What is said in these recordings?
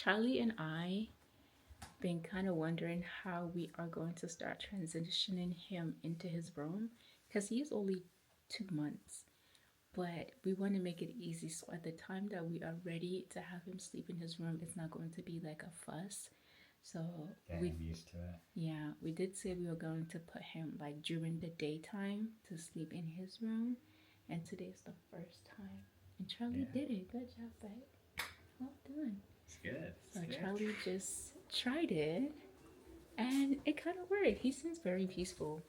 Charlie and I been kind of wondering how we are going to start transitioning him into his room because he's only 2 months. But we want to make it easy, so at the time that we are ready to have him sleep in his room, it's not going to be like a fuss. So getting used to it. Yeah, we did say we were going to put him like during the daytime to sleep in his room, and today's the first time. And Charlie did it. Good job, babe. Well done. It's good. So Charlie just tried it, and it kind of worked. He seems very peaceful,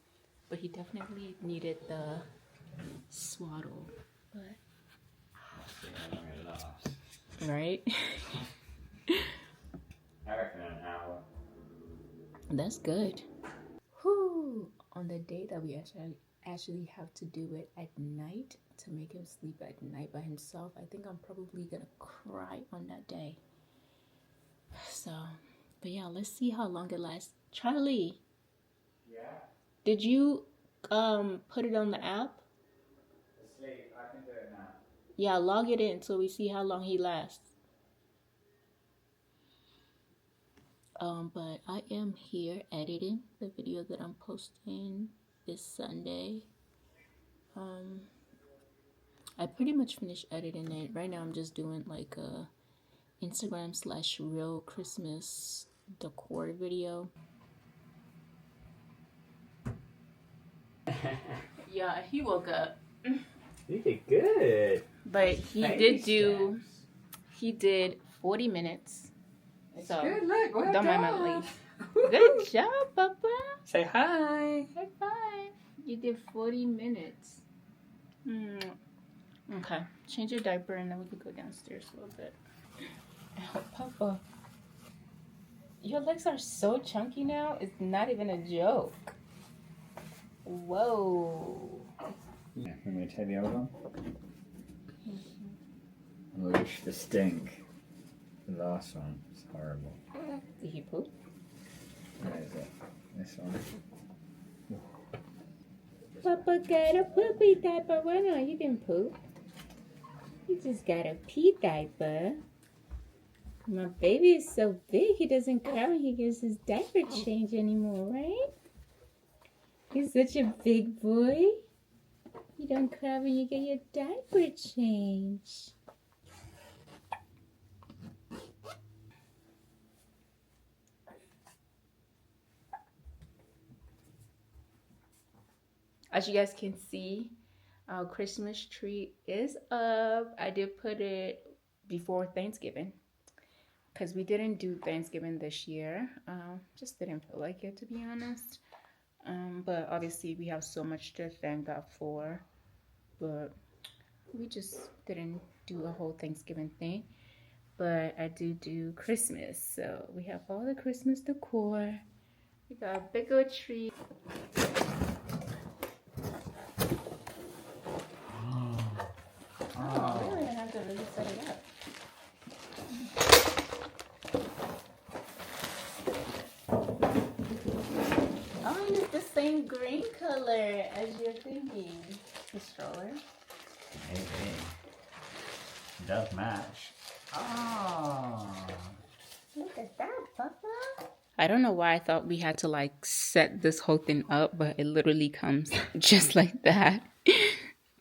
but he definitely needed the swaddle. But right? I reckon an hour. That's good. Whew. On the day that we actually have to do it at night to make him sleep at night by himself, I think I'm probably gonna cry on that day. So, but yeah, let's see how long it lasts. Charlie. Yeah. Did you put it on the app? Asleep. I can do it now. Yeah, log it in so we see how long he lasts. But I am here editing the video that I'm posting this Sunday. I pretty much finished editing it. Right now I'm just doing like a Instagram/real Christmas decor video. Yeah, he woke up. You did good. But he did 40 minutes. So Good, look, well don't mind my done. leave. Good job, Papa. Say hi. High five. You did 40 minutes. Okay, change your diaper and then we can go downstairs a little bit. Oh, Papa. Your legs are so chunky now, it's not even a joke. Whoa. Yeah, want me to take the old one? Unleash the stink. The last one was horrible. Did he poop? Where is it? This one. Papa got a poopy diaper. Why not? You didn't poop. You just got a pee diaper. My baby is so big, he doesn't cry when he gets his diaper changed anymore, right? He's such a big boy. You don't cry when you get your diaper changed. As you guys can see, our Christmas tree is up. I did put it before Thanksgiving because we didn't do Thanksgiving this year. Just didn't feel like it, to be honest. But obviously we have so much to thank God for. But we just didn't do a whole Thanksgiving thing. But I do Christmas. So we have all the Christmas decor. We got a big old tree. Oh, really? I have to really set it up. Oh, and it's the same green color as you're thinking. The stroller. Hey. It does match. Oh. Look at that, Papa. I don't know why I thought we had to like set this whole thing up, but it literally comes just like that.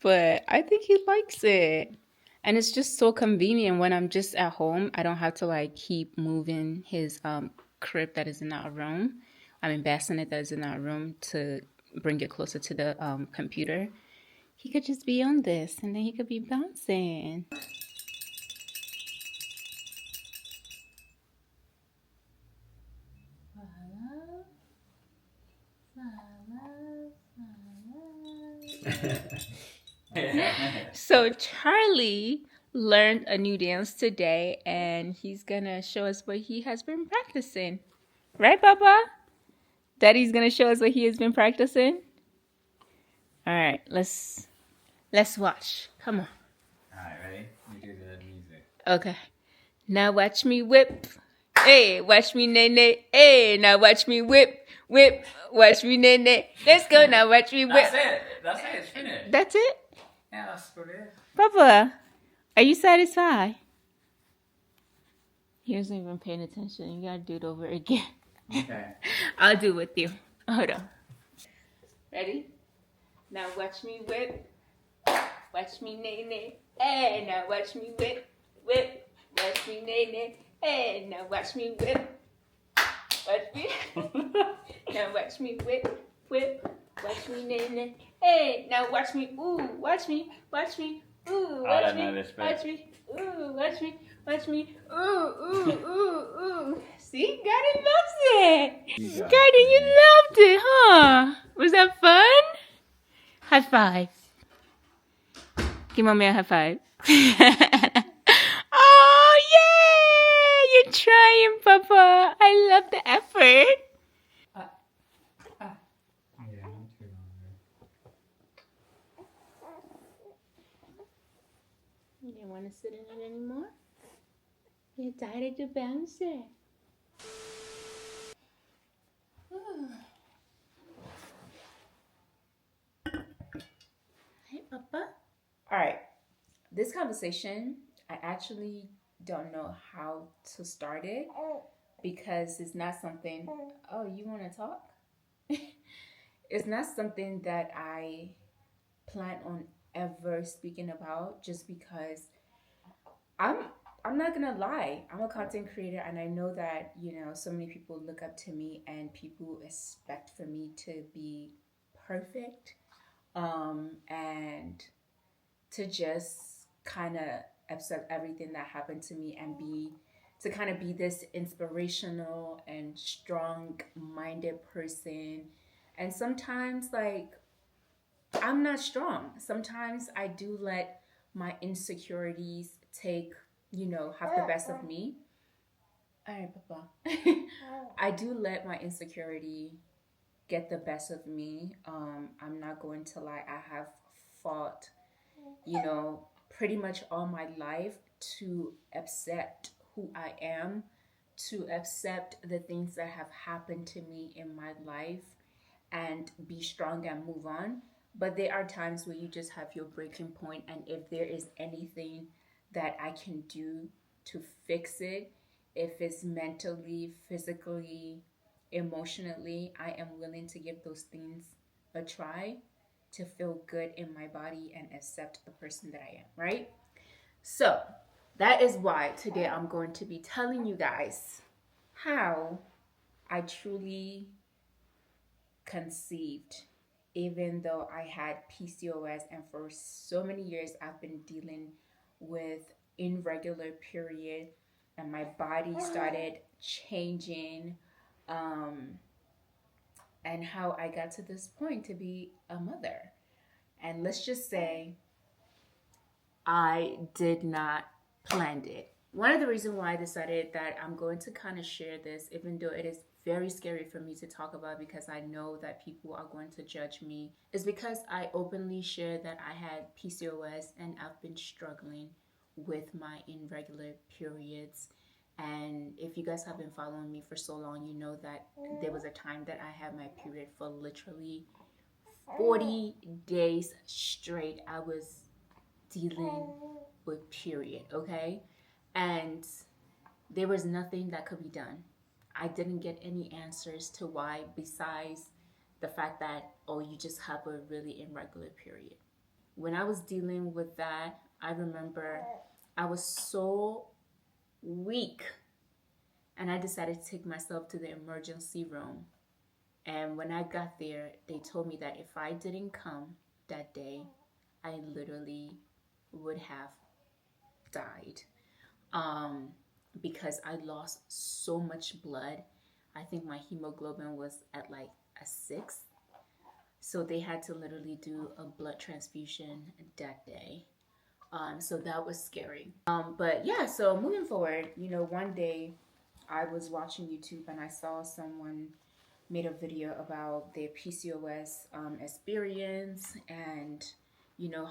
But I think he likes it. And it's just so convenient when I'm just at home. I don't have to like keep moving his crib that is in our room. Bassinet that is in our room to bring it closer to the computer. He could just be on this and then he could be bouncing. So Charlie learned a new dance today and he's gonna show us what he has been practicing. Right, Papa? Daddy's gonna show us what he has been practicing. All right, let's watch. Come on. All right, ready? We do the music. Okay. Now watch me whip. Hey, watch me nay nay. Hey, now watch me whip. Whip. Watch me nay nay. Let's go now. Watch me whip. That's it. It's finished. That's it? Yeah, that's what it is. Papa, are you satisfied? He wasn't even paying attention. You gotta do it over again. Okay. I'll do it with you. Hold on. Ready? Now watch me whip. Watch me nay nay. Hey, now watch me whip. Whip. Watch me nay nay. Hey, now watch me whip. Watch me. Now watch me whip. Whip. Watch me nay nay. Hey, now watch me. Ooh, watch me. Watch me. Ooh, watch me. Watch me. Ooh, watch me. Watch me. Ooh, ooh, ooh, ooh. See, Garden loves it. Garden, you loved it, huh? Was that fun? High five. Give mommy a high five. Oh, yay! You're trying, Papa. I love the effort. Yeah, not too long. You didn't want to sit in it anymore? You're tired to bounce it. Hey, Papa. All right. This conversation, I actually don't know how to start it because it's not something. Oh, you want to talk? It's not something that I plan on ever speaking about just because I'm I'm not gonna lie. I'm a content creator and I know that, so many people look up to me and people expect for me to be perfect. And to just kind of accept everything that happened to me and be this inspirational and strong minded person. And sometimes, like, I'm not strong. Sometimes I do let my insecurities have the best of me. All right, Papa. I do let my insecurity get the best of me. I'm not going to lie. I have fought, pretty much all my life to accept who I am, to accept the things that have happened to me in my life and be strong and move on. But there are times where you just have your breaking point, and if there is anything that I can do to fix it, if it's mentally, physically, emotionally, I am willing to give those things a try to feel good in my body and accept the person that I am, right? So, that is why today I'm going to be telling you guys how I truly conceived, even though I had PCOS, and for so many years I've been dealing with irregular period, and my body started changing, and how I got to this point to be a mother. And let's just say I did not plan it. One of the reasons why I decided that I'm going to kind of share this, even though it is very scary for me to talk about because I know that people are going to judge me, is because I openly share that I had PCOS and I've been struggling with my irregular periods. And if you guys have been following me for so long, you know that there was a time that I had my period for literally 40 days straight. I was dealing with period, okay? And there was nothing that could be done. I didn't get any answers to why besides the fact that, oh, you just have a really irregular period. When I was dealing with that, I remember I was so weak and I decided to take myself to the emergency room. And when I got there, they told me that if I didn't come that day, I literally would have died. Because I lost so much blood. I think my hemoglobin was at like a 6. So they had to literally do a blood transfusion that day. So that was scary. But yeah, so moving forward, one day I was watching YouTube and I saw someone made a video about their PCOS experience and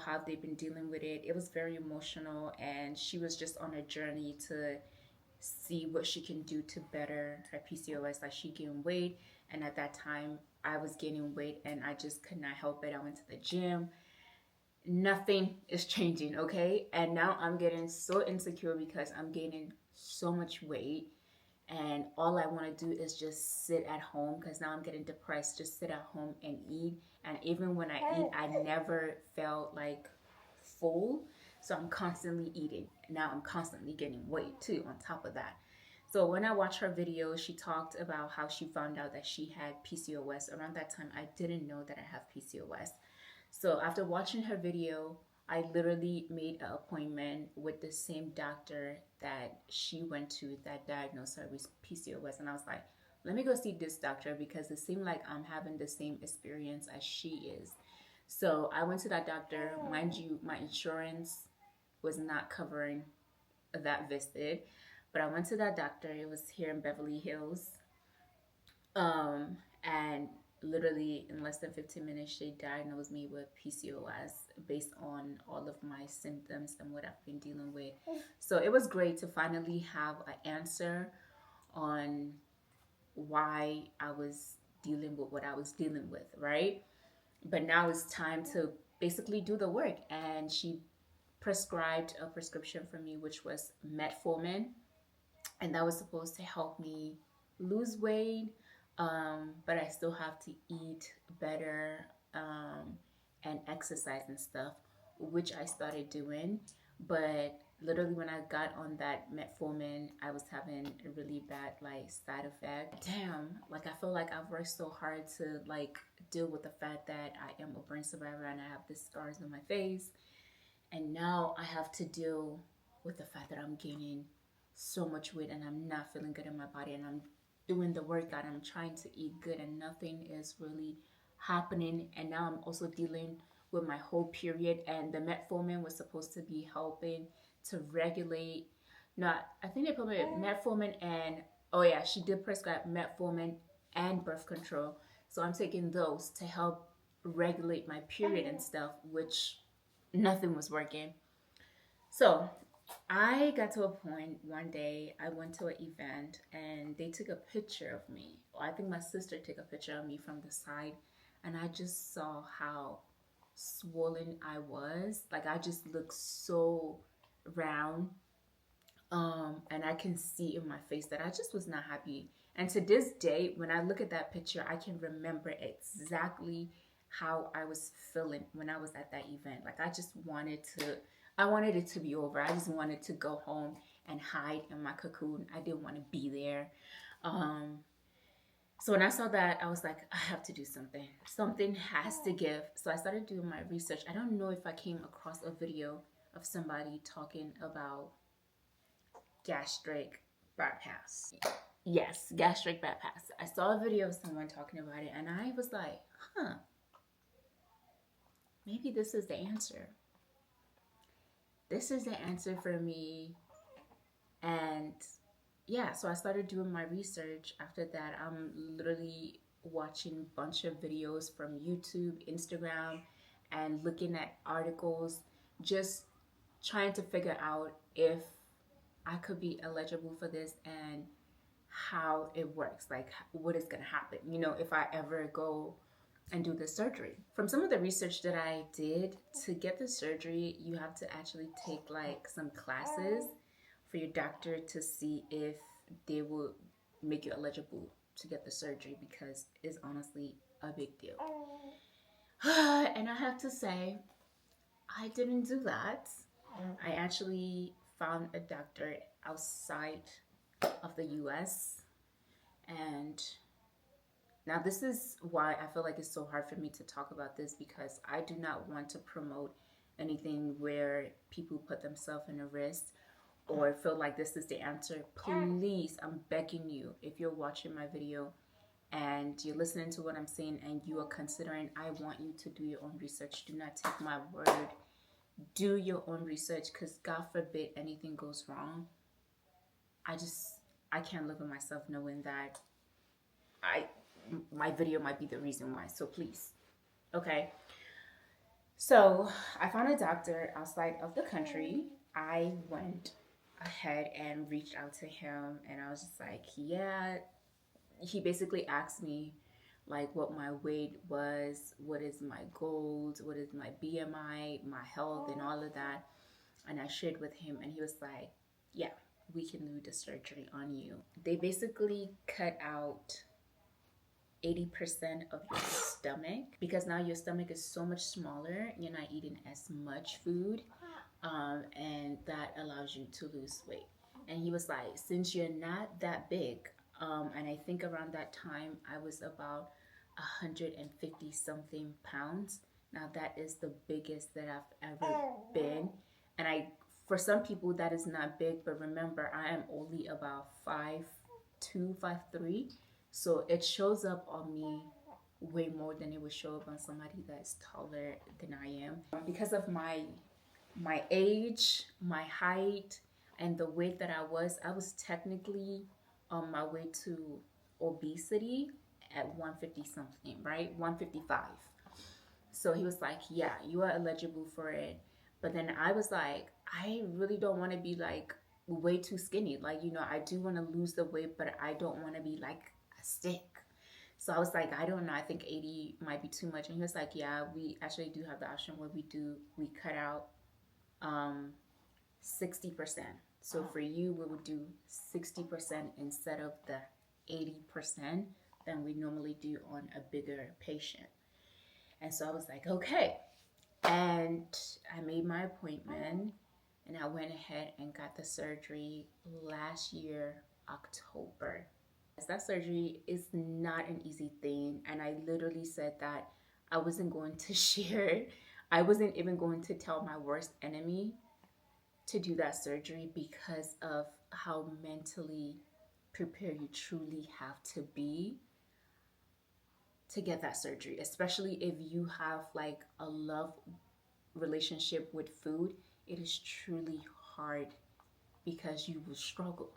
how they've been dealing with it. It was very emotional, and she was just on a journey to see what she can do to better her PCOS. Like, she gained weight, and at that time I was gaining weight and I just could not help it. I went to the gym. Nothing is changing, okay? And now I'm getting so insecure because I'm gaining so much weight, and all I want to do is just sit at home because now I'm getting depressed. Just sit at home and eat. And even when I eat, I never felt like full. So I'm constantly eating. Now I'm constantly gaining weight too on top of that. So when I watched her video, she talked about how she found out that she had PCOS. Around that time, I didn't know that I have PCOS. So after watching her video, I literally made an appointment with the same doctor that she went to that diagnosed her with PCOS. And I was like, let me go see this doctor because it seemed like I'm having the same experience as she is. So I went to that doctor. Mind you, my insurance was not covering that visit, but I went to that doctor. It was here in Beverly Hills. And literally in less than 15 minutes, she diagnosed me with PCOS based on all of my symptoms and what I've been dealing with. So it was great to finally have an answer on why I was dealing with what I was dealing with, right? But now it's time to basically do the work. And she prescribed a prescription for me, which was metformin, and that was supposed to help me lose weight, but I still have to eat better, and exercise and stuff, which I started doing. But literally, when I got on that metformin, I was having a really bad like side effect. Damn, like I feel like I've worked so hard to like deal with the fact that I am a burn survivor and I have the scars on my face, and now I have to deal with the fact that I'm gaining so much weight and I'm not feeling good in my body, and I'm doing the workout, I'm trying to eat good, and nothing is really happening. And now I'm also dealing with my whole period, and the metformin was supposed to be helping to regulate. Not, I think they put me metformin and, oh yeah, she did prescribe metformin and birth control. So I'm taking those to help regulate my period and stuff, which nothing was working. So I got to a point one day, I went to an event and they took a picture of me. Or I think my sister took a picture of me from the side, and I just saw how swollen I was. Like I just looked so round. And I can see in my face that I just was not happy. And to this day, when I look at that picture, I can remember exactly how I was feeling when I was at that event. Like I wanted it to be over. I just wanted to go home and hide in my cocoon. I didn't want to be there. Um, so when I saw that, I was like, I have to do something. Something has to give. So I started doing my research. I don't know if I came across a video of somebody talking about gastric bypass. Yes, gastric bypass. I saw a video of someone talking about it, and I was like, huh, maybe this is the answer. This is the answer for me. And yeah, so I started doing my research. After that, I'm literally watching a bunch of videos from YouTube, Instagram, and looking at articles, just trying to figure out if I could be eligible for this and how it works, like what is going to happen, if I ever go and do the surgery. From some of the research that I did, to get the surgery, you have to actually take like some classes for your doctor to see if they will make you eligible to get the surgery, because it's honestly a big deal. And I have to say, I didn't do that. I actually found a doctor outside of the US. And now this is why I feel like it's so hard for me to talk about this, because I do not want to promote anything where people put themselves in a risk or feel like this is the answer. Please, I'm begging you, if you're watching my video and you're listening to what I'm saying and you are considering, I want you to do your own research. Do not take my word. Do your own research, because God forbid anything goes wrong. I can't live with myself knowing that my video might be the reason why. So please. Okay. So I found a doctor outside of the country. I went ahead and reached out to him, and I was just like, yeah. He basically asked me like what my weight was, what is my goals, what is my BMI, my health, and all of that. And I shared with him, and he was like, yeah, we can do the surgery on you. They basically cut out 80% of your stomach, because now your stomach is so much smaller, you're not eating as much food, and that allows you to lose weight. And he was like, since you're not that big, and I think around that time I was about 150 something pounds. Now that is the biggest that I've ever been. And for some people that is not big, but remember, I am only about 5'2", 5'3". So it shows up on me way more than it would show up on somebody that's taller than I am. Because of my age, my height, and the weight that I was technically on my way to obesity at 150 something, right? 155. So he was like, yeah, you are eligible for it. But then I was like, I really don't want to be like way too skinny. Like, you know, I do want to lose the weight, but I don't want to be like a stick. So I was like, I don't know, I think 80 might be too much. And he was like, yeah, we actually do have the option where we cut out 60%. So for you, we would do 60% instead of the 80% than we normally do on a bigger patient. And so I was like, okay. And I made my appointment, and I went ahead and got the surgery last year, October. That surgery is not an easy thing, and I literally said that I wasn't going to share it. I wasn't even going to tell my worst enemy to do that surgery because of how mentally prepared you truly have to be to get that surgery, especially if you have like a love relationship with food. It is truly hard because you will struggle.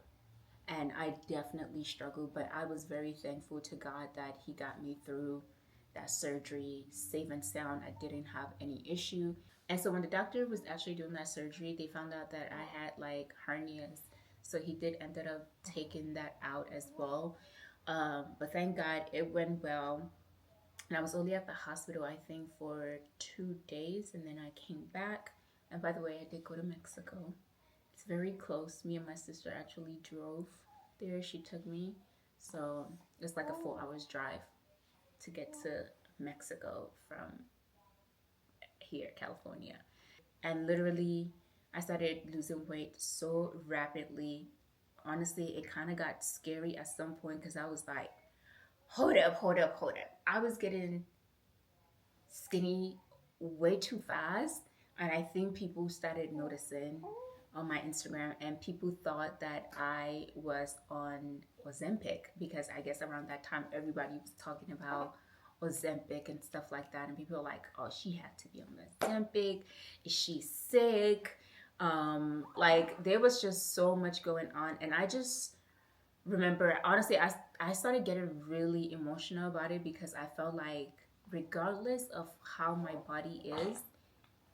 And I definitely struggled, but I was very thankful to God that he got me through that surgery safe and sound. I didn't have any issue. And so when the doctor was actually doing that surgery, they found out that I had like hernias. So he did ended up taking that out as well. But thank God it went well. And I was only at the hospital, I think, for 2 days, and then I came back. And by the way, I did go to Mexico. It's very close. Me and my sister actually drove there. She took me. So it's like a 4 hours drive to get to Mexico from here, California. And literally, I started losing weight so rapidly. Honestly, it kind of got scary at some point because I was like, hold up. I was getting skinny way too fast. And I think people started noticing on my Instagram, and people thought that I was on Ozempic, because I guess around that time everybody was talking about Ozempic and stuff like that, and people were like, oh, she had to be on Ozempic, is she sick? Like there was just so much going on, and I just remember, honestly, I started getting really emotional about it because I felt like regardless of how my body is,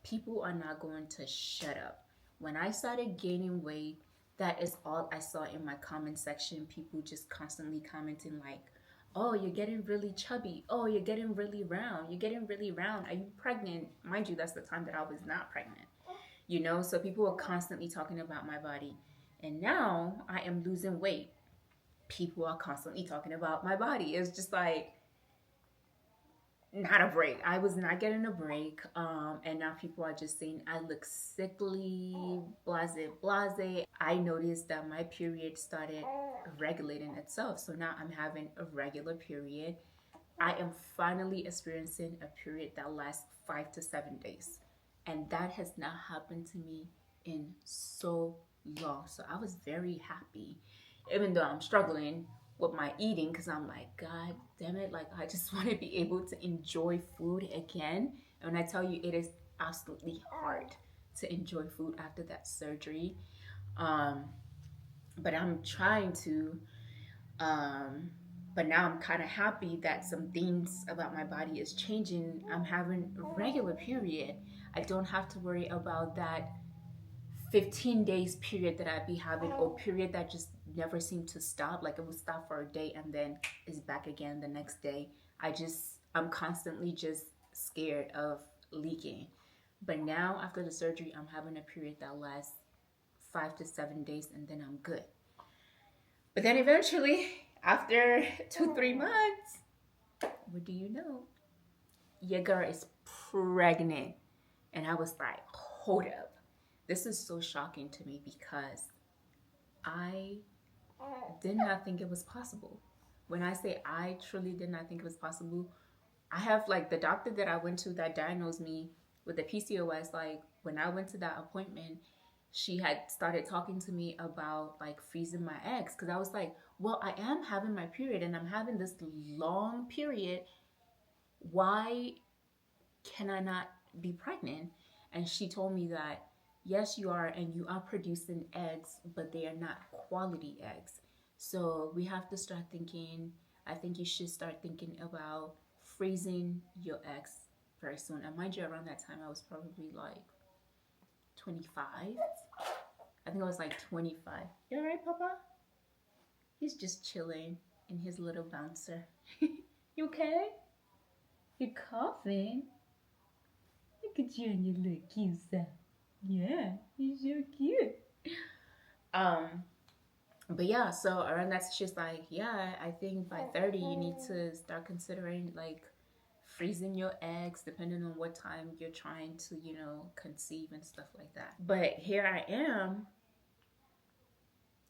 people are not going to shut up. When I started gaining weight, that is all I saw in my comment section. People just constantly commenting like, oh, you're getting really chubby. Oh, you're getting really round. You're getting really round. Are you pregnant? Mind you, that's the time that I was not pregnant. You know, so people were constantly talking about my body. And now I am losing weight. People are constantly talking about my body. It's just like, not a break. I was not getting a break. And now people are just saying I look sickly, blase. I noticed that my period started regulating itself. So now I'm having a regular period. I am finally experiencing a period that lasts 5 to 7 days. And that has not happened to me in so long. So I was very happy, even though I'm struggling with my eating, because I'm like, God damn it, like I just want to be able to enjoy food again. And when I tell you, it is absolutely hard to enjoy food after that surgery. But I'm trying to, but now I'm kind of happy that some things about my body is changing. I'm having a regular period. I don't have to worry about that 15 days period that I'd be having, or period that just never seemed to stop. Like it would stop for a day and then it's back again the next day. I'm constantly just scared of leaking. But now after the surgery, I'm having a period that lasts 5 to 7 days and then I'm good. But then eventually, after 2, 3 months, what do you know? Your girl is pregnant. And I was like, hold up. This is so shocking to me because I did not think it was possible. When I say I truly did not think it was possible, I have like the doctor that I went to that diagnosed me with the PCOS. Like when I went to that appointment, she had started talking to me about like freezing my eggs because I was like, well, I am having my period and I'm having this long period. Why can I not be pregnant? And she told me that yes, you are, and you are producing eggs, but they are not quality eggs. So we have to start thinking. I think you should start thinking about freezing your eggs very soon. And mind you, around that time, I was probably like 25. I think I was like 25. You all right, Papa? He's just chilling in his little bouncer. You okay? You coughing? Look at you and your little cute self. Yeah, you're so cute. Um, but yeah, so around that, she's like, yeah, I think by 30 you need to start considering like freezing your eggs depending on what time you're trying to, conceive and stuff like that. But here I am,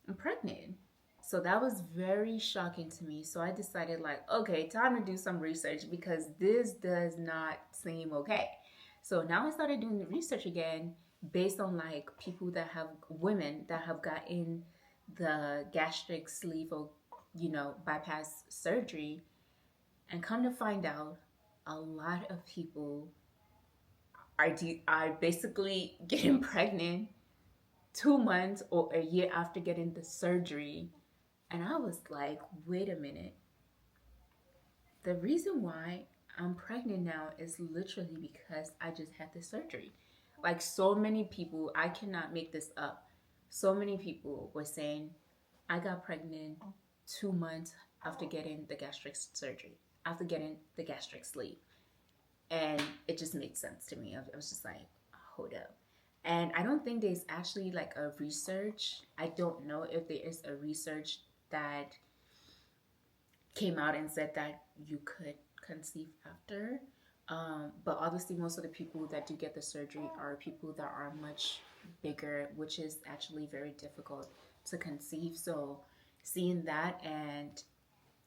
I'm pregnant. So that was very shocking to me. So I decided like, okay, time to do some research because this does not seem okay. So now I started doing the research again based on like people that have women that have gotten the gastric sleeve or bypass surgery, and come to find out a lot of people are basically getting pregnant 2 months or a year after getting the surgery. And I was like, wait a minute. The reason why I'm pregnant now is literally because I just had the surgery. Like so many people, I cannot make this up. So many people were saying, I got pregnant 2 months after getting the gastric surgery, after getting the gastric sleeve. And it just made sense to me. I was just like, hold up. And I don't think there's actually like a research. I don't know if there is a research that came out and said that you could conceive after. But obviously, most of the people that do get the surgery are people that are much bigger, which is actually very difficult to conceive. So, seeing that, and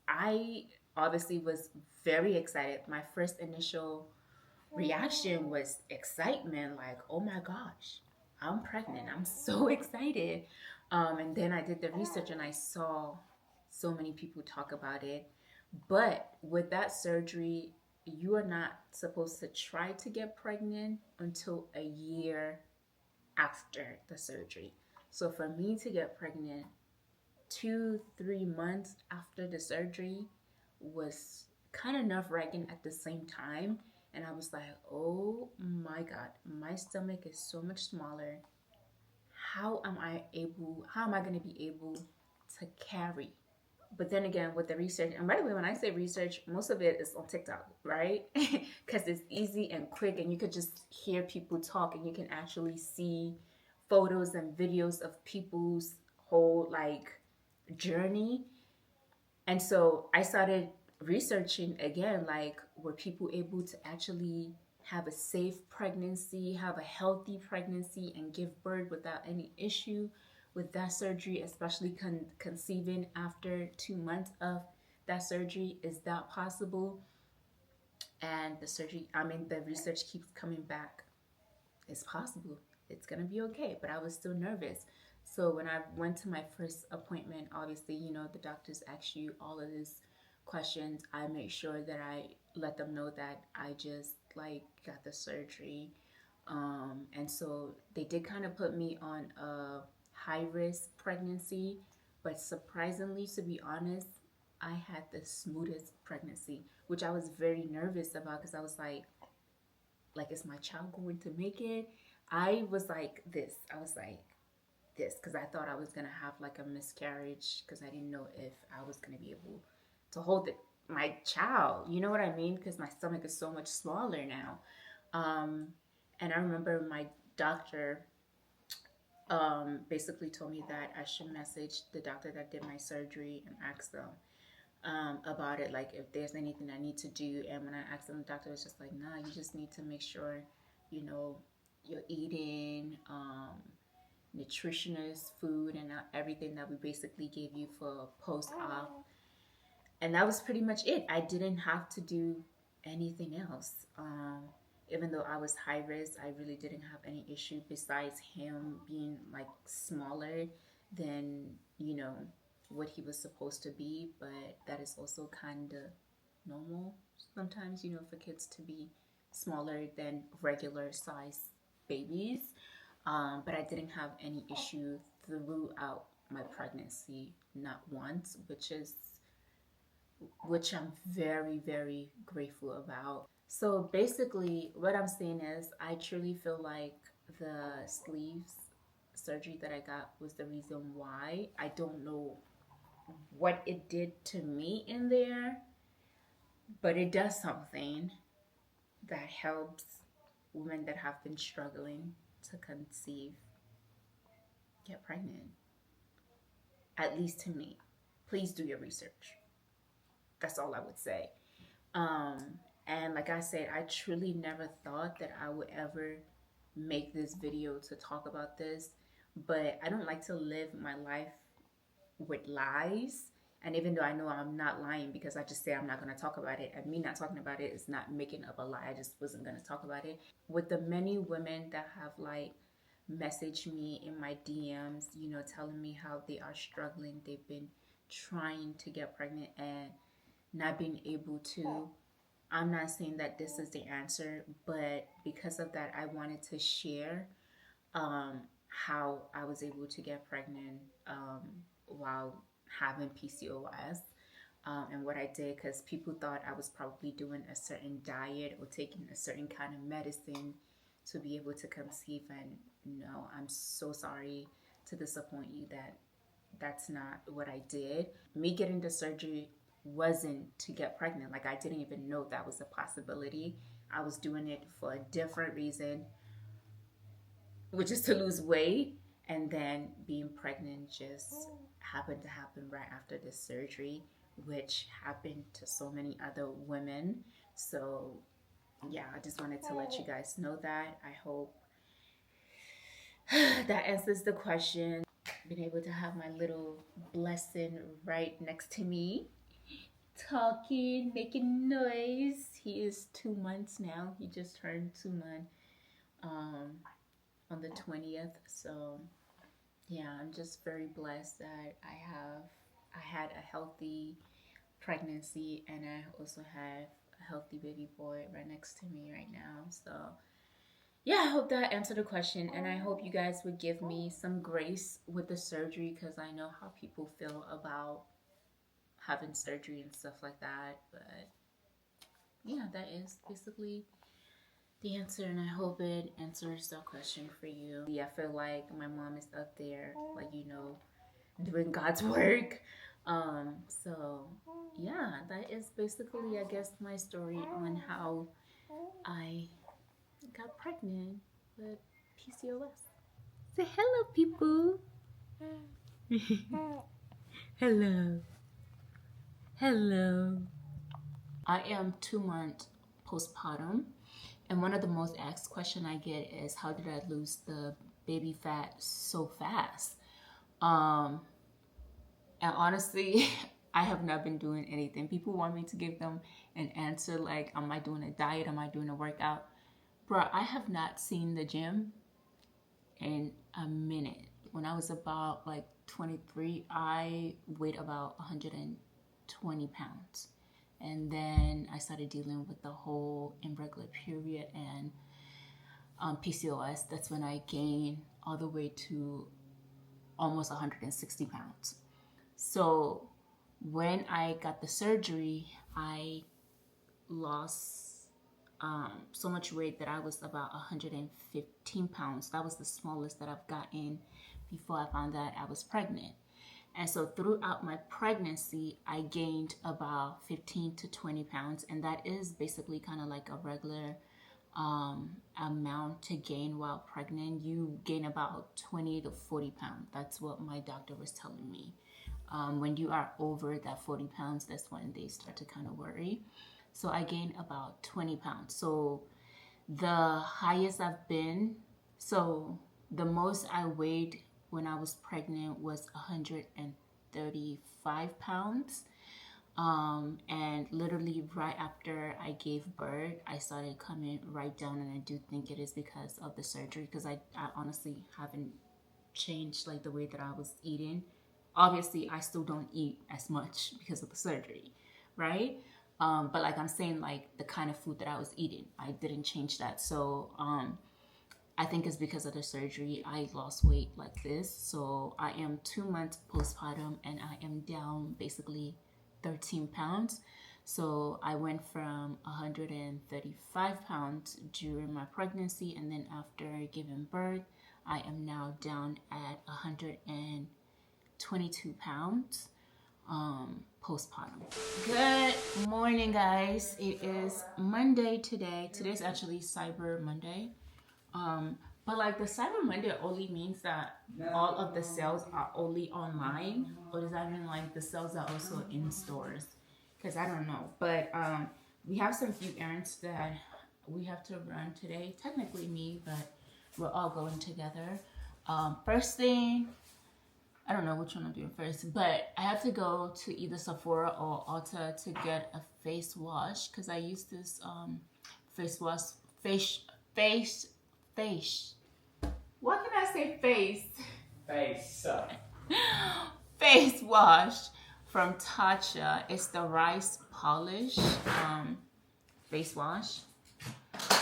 I obviously was very excited. My first initial reaction was excitement, like, oh my gosh, I'm pregnant. I'm so excited. And then I did the research and I saw so many people talk about it. But with that surgery, you are not supposed to try to get pregnant until a year after the surgery. So for me to get pregnant 2, 3 months after the surgery was kind of nerve-wracking at the same time. And I was like, oh my God, my stomach is so much smaller. How am I going to be able to carry? But then again, with the research, and by the way, when I say research, most of it is on TikTok, right? Because it's easy and quick, and you could just hear people talk, and you can actually see photos and videos of people's whole like journey. And so I started researching again, like, were people able to actually have a safe pregnancy, have a healthy pregnancy, and give birth without any issue with that surgery, especially conceiving after 2 months of that surgery? Is that possible? And the research keeps coming back. It's possible. It's going to be okay. But I was still nervous. So when I went to my first appointment, obviously, the doctors ask you all of these questions. I make sure that I let them know that I just like got the surgery. And so they did kind of put me on a high risk pregnancy, but surprisingly, to be honest, I had the smoothest pregnancy, which I was very nervous about because I was like, is my child going to make it? I was like this. I was like this because I thought I was going to have like a miscarriage because I didn't know if I was going to be able to hold my child. You know what I mean? Because my stomach is so much smaller now. And I remember my doctor basically told me that I should message the doctor that did my surgery and ask them about it, like if there's anything I need to do. And when I asked them, the doctor was just like, nah, you just need to make sure, you know, you're eating nutritionist food and everything that we basically gave you for post-op. And that was pretty much it. I didn't have to do anything else. Even though I was high risk, I really didn't have any issue besides him being like smaller than, you know, what he was supposed to be. But that is also kind of normal sometimes, you know, for kids to be smaller than regular size babies. But I didn't have any issue throughout my pregnancy, not once, which I'm very, very grateful about. So basically, what I'm saying is, I truly feel like the sleeves surgery that I got was the reason why. I don't know what it did to me in there, but it does something that helps women that have been struggling to conceive get pregnant. At least to me. Please do your research. That's all I would say. And like I said, I truly never thought that I would ever make this video to talk about this, but I don't like to live my life with lies. And even though I know I'm not lying because I just say I'm not going to talk about it, and me not talking about it is not making up a lie. I just wasn't going to talk about it. With the many women that have like messaged me in my DMs, you know, telling me how they are struggling, they've been trying to get pregnant and not being able to. I'm not saying that this is the answer, but because of that, I wanted to share how I was able to get pregnant while having PCOS, and what I did, because people thought I was probably doing a certain diet or taking a certain kind of medicine to be able to conceive. And no, I'm so sorry to disappoint you that that's not what I did. Me getting the surgery wasn't to get pregnant. Like, I didn't even know that was a possibility. I was doing it for a different reason, which is to lose weight. And then being pregnant just happened to happen right after the surgery, which happened to so many other women. So yeah, I just wanted to let you guys know that. I hope that answers the question. Being able to have my little blessing right next to me, talking, making noise. He is 2 months now. He just turned 2 months on the 20th. So yeah, I'm just very blessed that I had a healthy pregnancy, and I also have a healthy baby boy right next to me right now. So yeah, I hope that answered the question, and I hope you guys would give me some grace with the surgery, because I know how people feel about having surgery and stuff like that. But yeah, that is basically the answer, and I hope it answers the question for you. Yeah, I feel like my mom is up there, like, you know, doing God's work. So yeah, that is basically, I guess, my story on how I got pregnant with PCOS. Say hello, people. Hello. Hello. I am 2 months postpartum, and one of the most asked questions I get is, how did I lose the baby fat so fast? And honestly, I have not been doing anything. People want me to give them an answer like, am I doing a diet? Am I doing a workout? Bro, I have not seen the gym in a minute. When I was about like 23, I weighed about 120 pounds. And then I started dealing with the whole irregular period and PCOS. That's when I gained all the way to almost 160 pounds. So when I got the surgery, I lost so much weight that I was about 115 pounds. That was the smallest that I've gotten before I found out I was pregnant. And so throughout my pregnancy, I gained about 15 to 20 pounds. And that is basically kind of like a regular amount to gain while pregnant. You gain about 20 to 40 pounds. That's what my doctor was telling me. When you are over that 40 pounds, that's when they start to kind of worry. So I gained about 20 pounds. So the highest I've been, so the most I weighed when I was pregnant was 135 pounds. And literally right after I gave birth, I started coming right down, and I do think it is because of the surgery, because I honestly haven't changed like the way that I was eating. Obviously, I still don't eat as much because of the surgery, right? But like I'm saying, like the kind of food that I was eating, I didn't change that. So I think it's because of the surgery I lost weight like this. So I am 2 months postpartum, and I am down basically 13 pounds. So I went from 135 pounds during my pregnancy, and then after giving birth, I am now down at 122 pounds postpartum. Good morning, guys. It is Monday today. Today's actually Cyber Monday. But like the Cyber Monday only means that all of the sales are only online, or does that mean like the sales are also in stores? Because I don't know. But we have some few errands that we have to run today. Technically me, but we're all going together. First thing, I don't know which one I'm doing first, but I have to go to either Sephora or Ulta to get a face wash, because I use this face wash, what can I say? Face wash from Tatcha. It's the rice polish face wash.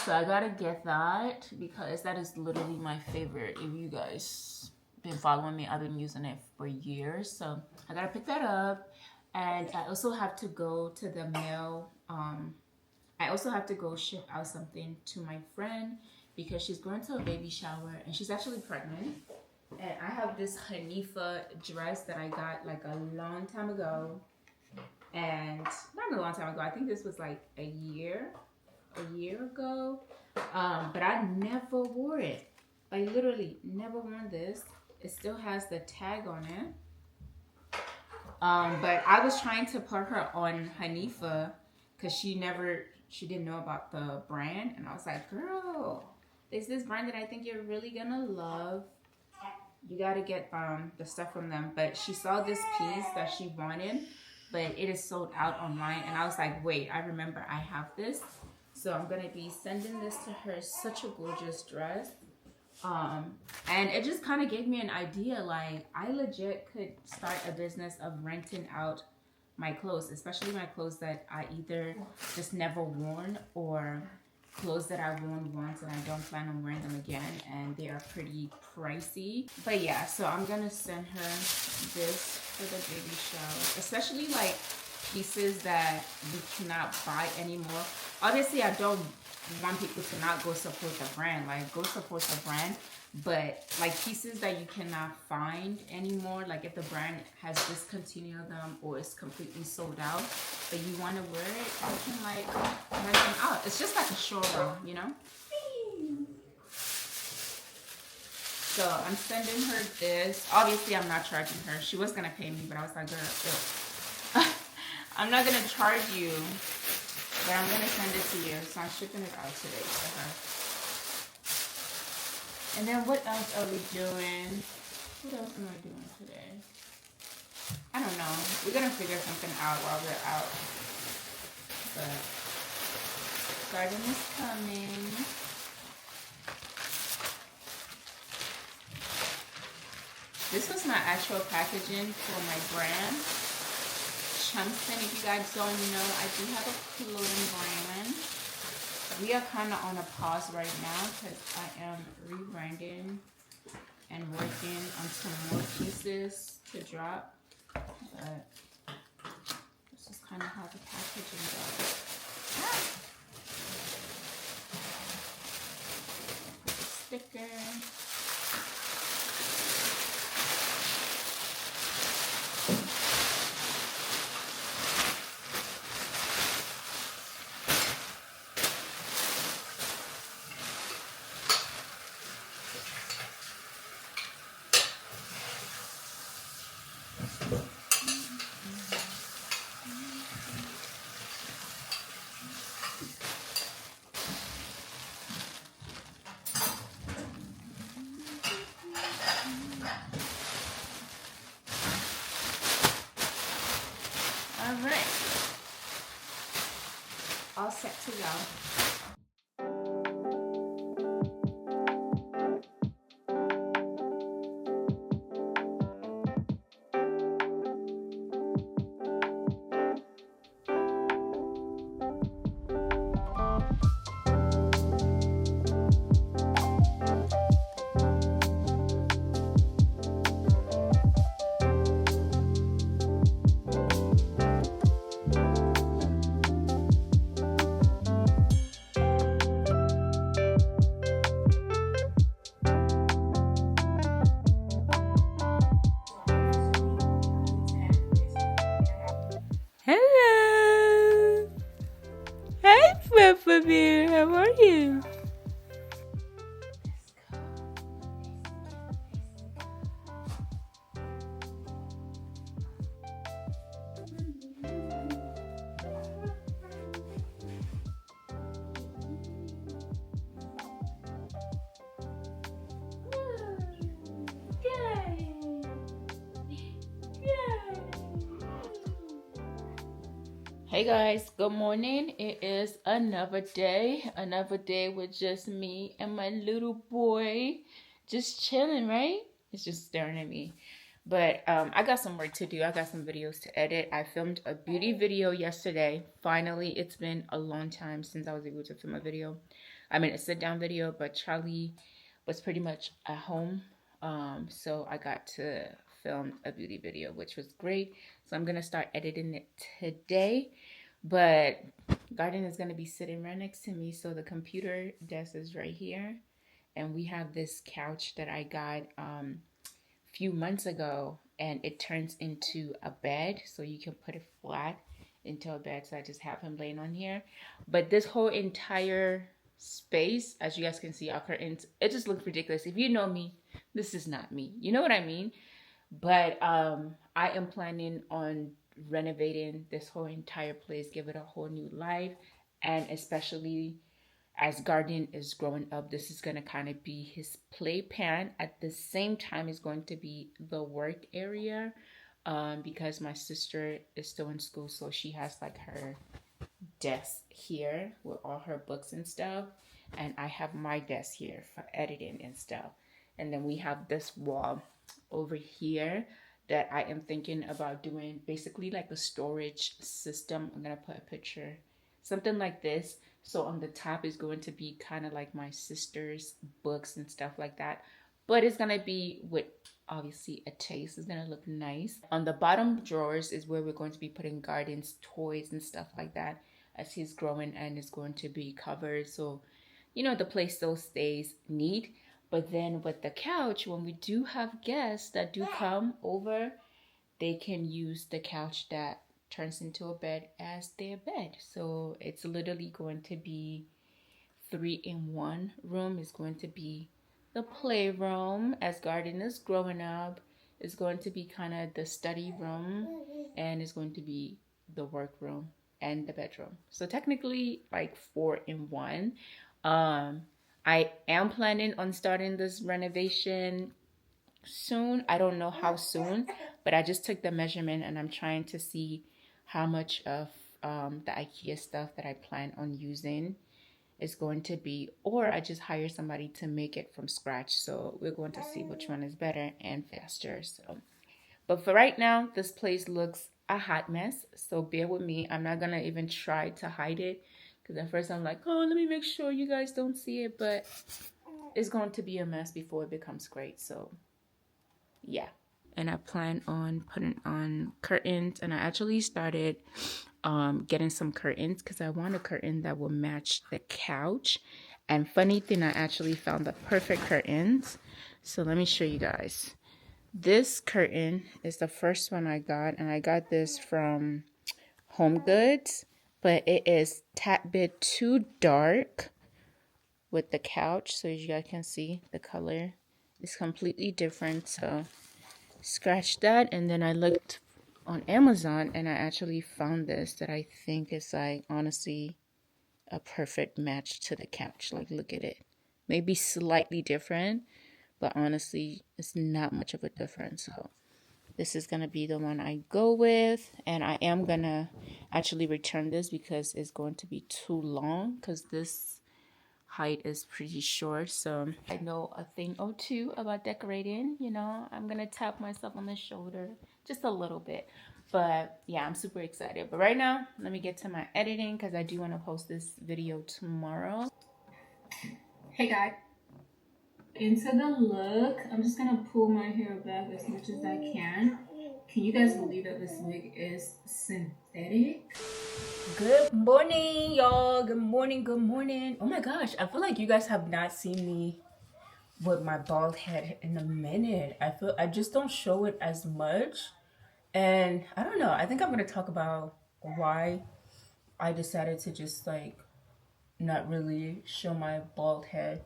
So I gotta get that because that is literally my favorite. If you guys been following me, I've been using it for years. So I gotta pick that up. And I also have to go to the mail. I also have to go ship out something to my friend because she's going to a baby shower and she's actually pregnant. And I have this Hanifa dress that I got like a long time ago. And not a long time ago, I think this was like a year ago. But I never wore it. I literally never worn this. It still has the tag on it. But I was trying to put her on Hanifa because she didn't know about the brand. And I was like, girl, there's this brand that I think you're really gonna love. You gotta get the stuff from them. But she saw this piece that she wanted, but it is sold out online. And I was like, wait, I remember I have this. So I'm gonna be sending this to her. It's such a gorgeous dress. And it just kind of gave me an idea, like I legit could start a business of renting out my clothes, especially my clothes that I either just never worn or clothes that I've worn once and I don't plan on wearing them again, and they are pretty pricey. But yeah, so I'm gonna send her this for the baby shower, especially like pieces that we cannot buy anymore. Obviously, I don't want people to not go support the brand. Like, go support the brand, but like pieces that you cannot find anymore, like if the brand has discontinued them or it's completely sold out, but you want to wear it, you can like rent them out. It's just like a showroom, you know? So I'm sending her this. Obviously, I'm not charging her. She was gonna pay me, but I was like, girl, I'm not gonna charge you, but I'm gonna send it to you. So I'm shipping it out today to her. And then what else are we doing? What else am I doing today? I don't know. We're gonna figure something out while we're out. But garden is coming. This was my actual packaging for my brand. Chumston, if you guys don't know, I do have a clothing brand. We are kind of on a pause right now because I am rebranding and working on some more pieces to drop. But this is kind of how the packaging goes. Put the sticker. set to go. Hello. Hi, Peppa Bear. How are you? Hey guys, good morning. It is another day with just me and my little boy just chilling, right? He's just staring at me. But I got some work to do. I got some videos to edit. I filmed a beauty video yesterday. Finally, it's been a long time since I was able to film a video. I mean, a sit down video, but Charlie was pretty much at home. So I got to film a beauty video, which was great. So I'm going to start editing it today. But Garden is going to be sitting right next to me. So the computer desk is right here. And we have this couch that I got a few months ago. And it turns into a bed. So you can put it flat into a bed. So I just have him laying on here. But this whole entire space, as you guys can see, our curtains, it just looks ridiculous. If you know me, this is not me. You know what I mean? But I am planning on renovating this whole entire place, give it a whole new life. And especially as Garden is growing up, this is going to kind of be his playpen. At the same time, it's going to be the work area because my sister is still in school. So she has like her desk here with all her books and stuff. And I have my desk here for editing and stuff. And then we have this wall over here that I am thinking about doing basically like a storage system. I'm gonna put a picture, something like this. So on the top is going to be kind of like my sister's books and stuff like that. But it's gonna be with obviously a taste. It's gonna look nice. On the bottom drawers is where we're going to be putting Garden's toys and stuff like that as he's growing, and it's going to be covered. So, you know, the place still stays neat. But then with the couch, when we do have guests that do come over, they can use the couch that turns into a bed as their bed. So it's literally going to be 3-in-1 room. It's going to be the playroom as Garden is growing up. It's going to be kind of the study room, and it's going to be the workroom and the bedroom. So technically like 4-in-1. I am planning on starting this renovation soon. I don't know how soon, but I just took the measurement and I'm trying to see how much of the IKEA stuff that I plan on using is going to be, or I just hire somebody to make it from scratch. So we're going to see which one is better and faster. So, but for right now, this place looks a hot mess. So bear with me. I'm not gonna even try to hide it. Because at first I'm like, oh, let me make sure you guys don't see it. But it's going to be a mess before it becomes great. So, yeah. And I plan on putting on curtains. And I actually started getting some curtains because I want a curtain that will match the couch. And funny thing, I actually found the perfect curtains. So let me show you guys. This curtain is the first one I got. And I got this from Home Goods. But it is tad bit too dark with the couch. So as you guys can see, the color is completely different. So scratch that. And then I looked on Amazon and I actually found this that I think is like honestly a perfect match to the couch. Like look at it. Maybe slightly different, but honestly it's not much of a difference. So this is going to be the one I go with. And I am going to actually return this because it's going to be too long, because this height is pretty short. So I know a thing or two about decorating. You know, I'm going to tap myself on the shoulder just a little bit. But yeah, I'm super excited. But right now, let me get to my editing because I do want to post this video tomorrow. Hey guys, into the look. I'm just gonna pull my hair back as much as I can. Can you guys believe that this wig is synthetic? Good morning, y'all. Good morning, good morning. Oh my gosh, I feel like you guys have not seen me with my bald head in a minute. I just don't show it as much. And I don't know, I think I'm gonna talk about why I decided to just like not really show my bald head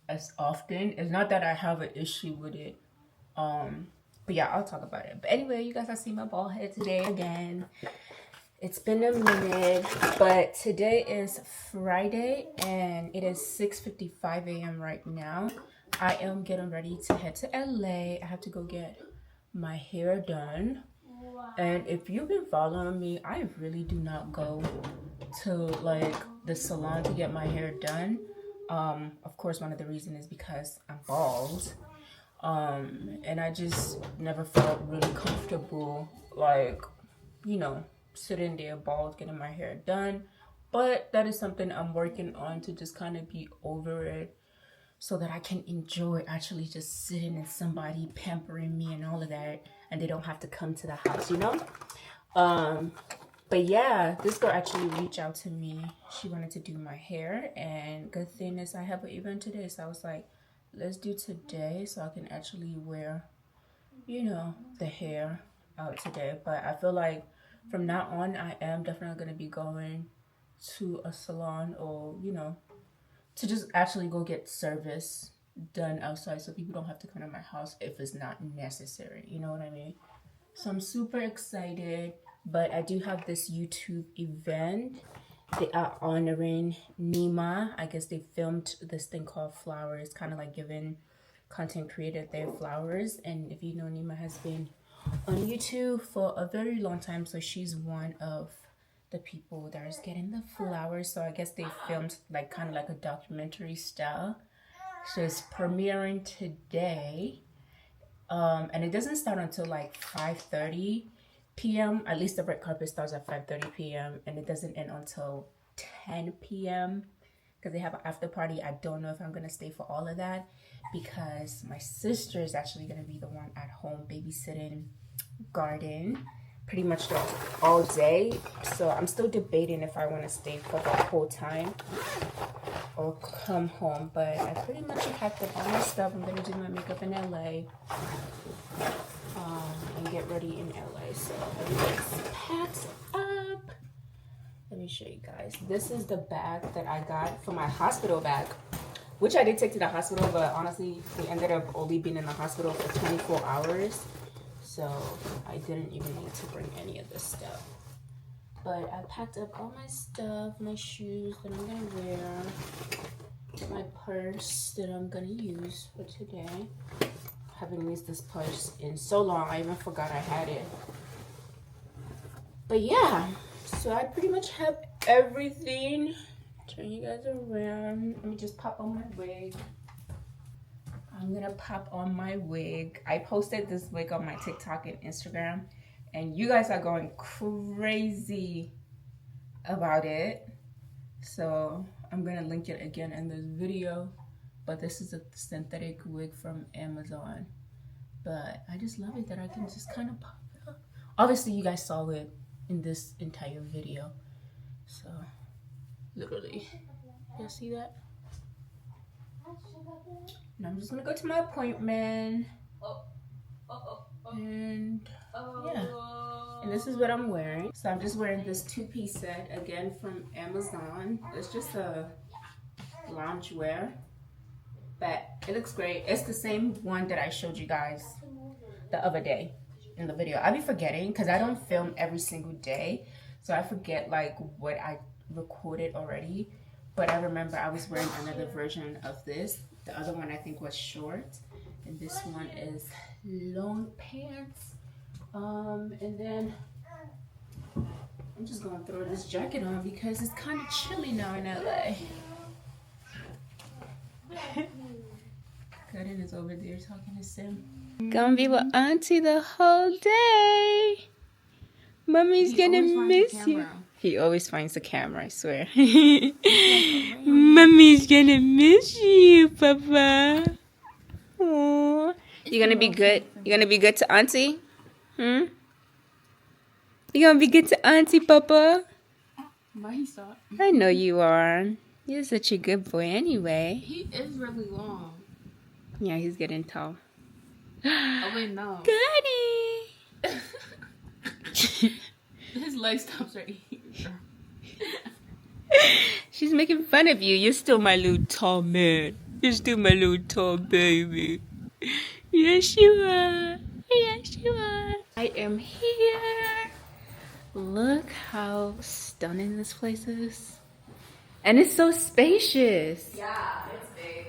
as often. It's not that I have an issue with it. But yeah, I'll talk about it. But anyway, you guys have seen my bald head today again. It's been a minute, but today is Friday and it is 6:55 a.m. right now. I am getting ready to head to LA. I have to go get my hair done. And if you've been following me, I really do not go to like the salon to get my hair done. Of course, one of the reasons is because I'm bald. And I just never felt really comfortable, like, you know, sitting there bald getting my hair done. But that is something I'm working on to just kind of be over it, so that I can enjoy actually just sitting and somebody pampering me and all of that, and they don't have to come to the house, you know? But yeah, this girl actually reached out to me. She wanted to do my hair, and good thing is I have an event today, so I was like, let's do today so I can actually wear, you know, the hair out today. But I feel like from now on, I am definitely going to be going to a salon, or, you know, to just actually go get service done outside so people don't have to come to my house if it's not necessary. You know what I mean? So I'm super excited, but I do have this YouTube event. They are honoring Nima. I guess they filmed this thing called Flowers, kind of like giving content creator their flowers. And if you know, Nima has been on YouTube for a very long time, so she's one of the people that is getting the flowers. So I guess they filmed like kind of like a documentary style. So it's premiering today. And it doesn't start until like 5:30 p.m. At least the red carpet starts at 5:30 p.m. and it doesn't end until 10 p.m. because they have an after party. I don't know if I'm gonna stay for all of that because my sister is actually gonna be the one at home babysitting Garden pretty much all day. So I'm still debating if I want to stay for the whole time or come home. But I pretty much packed up all my stuff. I'm gonna do my makeup in LA. And get ready in LA. So everything's packed up. Let me show you guys. This is the bag that I got for my hospital bag, which I did take to the hospital, but honestly, we ended up only being in the hospital for 24 hours. So I didn't even need to bring any of this stuff. But I packed up all my stuff, my shoes that I'm gonna wear, my purse that I'm gonna use for today. I haven't used this purse in so long, I even forgot I had it. But yeah, so I pretty much have everything. Turn you guys around. Let me just pop on my wig. I'm gonna pop on my wig. I posted this wig on my TikTok and Instagram, and you guys are going crazy about it. So I'm gonna link it again in this video. But this is a synthetic wig from Amazon. But I just love it that I can just kind of pop it up. Obviously, you guys saw it in this entire video. So, literally, you see that? And I'm just gonna go to my appointment. And yeah. And this is what I'm wearing. So I'm just wearing this two-piece set, again from Amazon. It's just a loungewear. But it looks great. It's the same one that I showed you guys the other day in the video. I be forgetting because I don't film every single day. So I forget like what I recorded already. But I remember I was wearing another version of this. The other one I think was short. And this one is long pants And then I'm just gonna throw this jacket on because it's kind of chilly now in LA. Gooden is over there talking to Sim. Gonna be with Auntie the whole day. Mommy's gonna miss you. He always finds the camera, I swear. Mommy's gonna miss you, Papa. Aww. You gonna be good? You gonna be good to Auntie? You gonna be good to Auntie, Papa? I know you are. You're such a good boy anyway. He is really long. Yeah, he's getting tall. Oh, wait, no. Goody! His leg stops right here. She's making fun of you. You're still my little tall man. You're still my little tall baby. Yes, you are. Yes, you are. I am here. Look how stunning this place is. And it's so spacious. Yeah, it's big.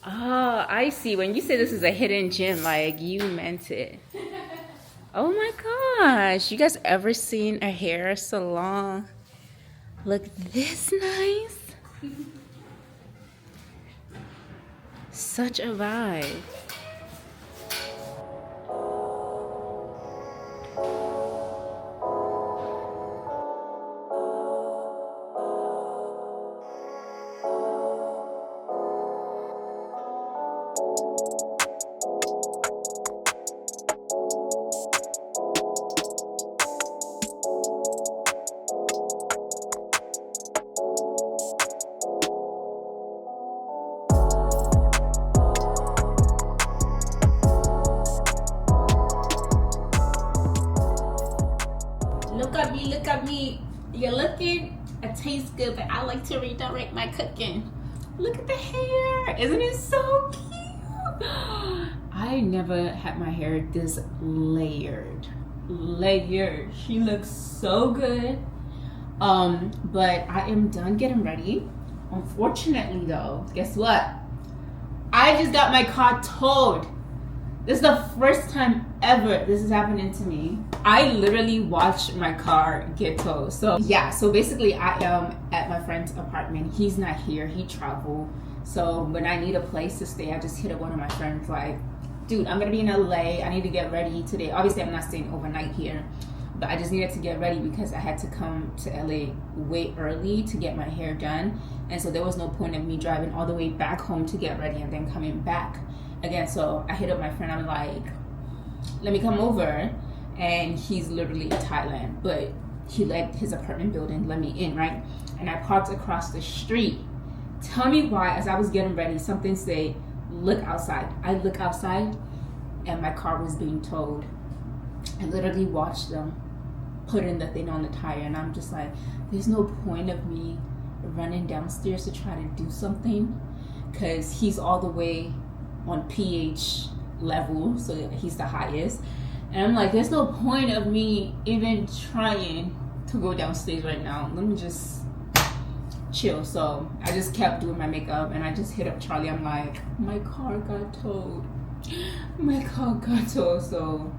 Oh, I see. When you say this is a hidden gem, like, you meant it. Oh my gosh. You guys ever seen a hair salon look this nice? Such a vibe. Look at me. You're looking. It tastes good, but I like to redirect my cooking. Look at the hair. Isn't it so cute? I never had my hair this layered. She looks so good. But I am done getting ready. Unfortunately though, guess what? I just got my car towed. This is the first time ever this is happening to me. I literally watched my car get towed. So yeah, so basically I am at my friend's apartment. He's not here, he traveled. So when I need a place to stay, I just hit up one of my friends like, dude, I'm gonna be in LA. I need to get ready today. Obviously I'm not staying overnight here, but I just needed to get ready because I had to come to LA way early to get my hair done. And so there was no point of me driving all the way back home to get ready and then coming back again. So I hit up my friend. I'm like, let me come over. And he's literally in Thailand, but he let his apartment building let me in, right? And I parked across the street. Tell me why, as I was getting ready, something said, look outside. I look outside and my car was being towed. I literally watched them put in the thing on the tire, and I'm just like, there's no point of me running downstairs to try to do something because he's all the way on PH level, so he's the highest. And I'm like, there's no point of me even trying to go downstairs right now. Let me just chill. So I just kept doing my makeup and I just hit up Charlie. I'm like, my car got towed. My car got towed. So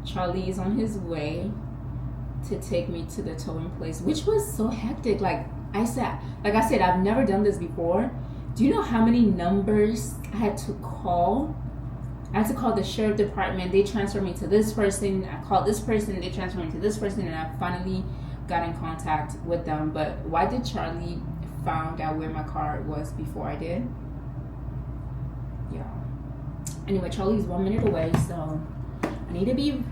Charlie is on his way to take me to the towing place, which was so hectic. Like I said, I've never done this before. Do you know how many numbers I had to call? I had to call the sheriff department. They transferred me to this person. I called this person. They transferred me to this person, and I finally got in contact with them. But why did Charlie found out where my car was before I did? Yeah. Anyway, Charlie's 1 minute away, so I need to be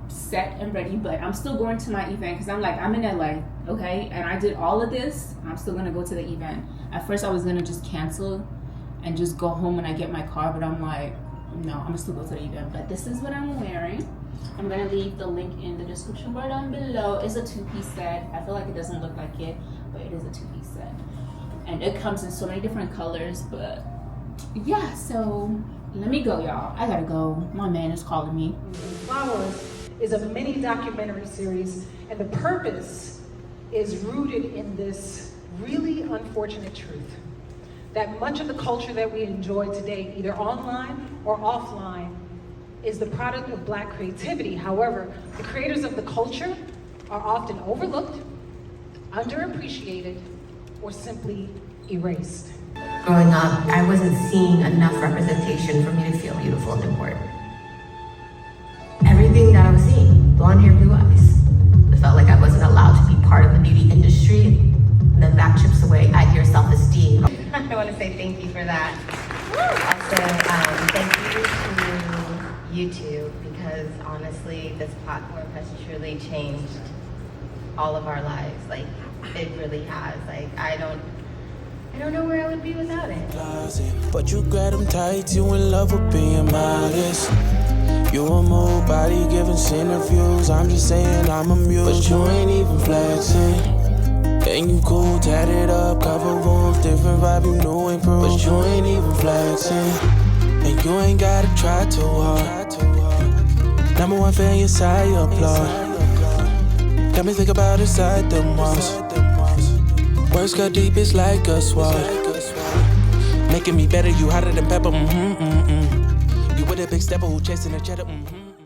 set and ready. But I'm still going to my event because I'm like, I'm in LA, okay? And I did all of this. I'm still gonna go to the event. At first, I was gonna just cancel and just go home when I get my car, but I'm like, no, I'm gonna still go to the event. But this is what I'm wearing. I'm gonna leave the link in the description bar down below. It's a 2-piece set. I feel like it doesn't look like it, but it is a 2-piece set. And it comes in so many different colors, but yeah, so let me go, y'all. I gotta go. My man is calling me. Flowers is a mini documentary series, and the purpose is rooted in this really unfortunate truth that much of the culture that we enjoy today, either online or offline, is the product of Black creativity. However, the creators of the culture are often overlooked, underappreciated, or simply erased. Growing up, I wasn't seeing enough representation for me to feel beautiful and important. Everything that I was seeing, blonde hair, blue eyes, it felt like I wasn't allowed to be part of the beauty industry, and then that chips away at your self-esteem. I want to say thank you for that. Also, thank you to YouTube, because honestly, this platform has truly changed all of our lives. Like, it really has. Like, I don't know where I would be without it. But you grab them tight, you in love with being modest. You a move body giving interviews. I'm just saying I'm amused, but you ain't even flexing. And you cool, tatted up, cover wounds, different vibe, you know improved, but you ain't even flexing. And you ain't gotta try too hard. Number one fan, your side, you applaud. Got me think about inside the walls. Words got deep, it's like a sword. Making me better, you hotter than pepper, You with a big stepper who chasing a cheddar,